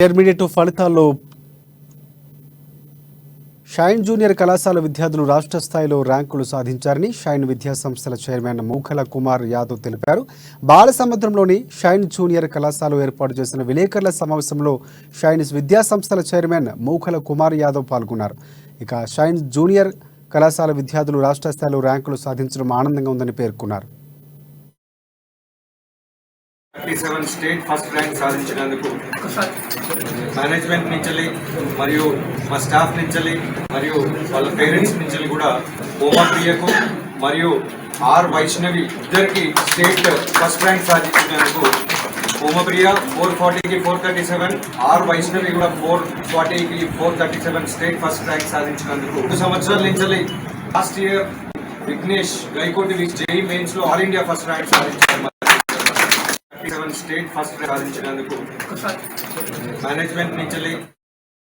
Intermediate ఫలితాల్లో shine junior కళాశాల విద్యార్థులు రాష్ట్ర స్థాయిలో ర్యాంకులు సాధించారని షైన్ విద్యా సంస్థల చైర్మన్ మూఖల కుమార్ యాదవ్ తెలిపారు. బాలసముద్రంలోని షైన్ జూనియర్ కళాశాలలో ఏర్పాటు చేసిన విలేకరుల సమావేశంలో షైన్ విద్యా సంస్థల చైర్మన్ మూఖల కుమార్ యాదవ్ పాల్గొన్నారు. ఇక షైన్ జూనియర్ కళాశాల విద్యార్థులు రాష్ట్ర స్థాయిలో ర్యాంకులు సాధించడం ఆనందంగా ఉందని పేర్కొన్నారు. 37 స్టేట్ ఫస్ట్ ర్యాంక్ సాధించినందుకు మేనేజ్మెంట్ నుంచి మరియు మా స్టాఫ్ నుంచి మరియు వాళ్ళ పేరెంట్స్ నుంచి కూడా ఓమాప్రియకు మరియు ఆర్ వైష్ణవి ఇద్దరికి స్టేట్ ఫస్ట్ ర్యాంక్ సాధించినందుకు ఓమప్రియ 440కి 437, ఆర్ వైష్ణవి కూడా 440కి 437 స్టేట్ ఫస్ట్ ర్యాంక్ సాధించినందుకు 2 సంవత్సరాల నుంచి last year Vignesh Gaikoti JEE mains లో ఆల్ ఇండియా ఫస్ట్ ర్యాంక్ సాధించారు. స్టేట్ ఫస్ట్ సాధించినందుకు మేనేజ్మెంట్ నుంచి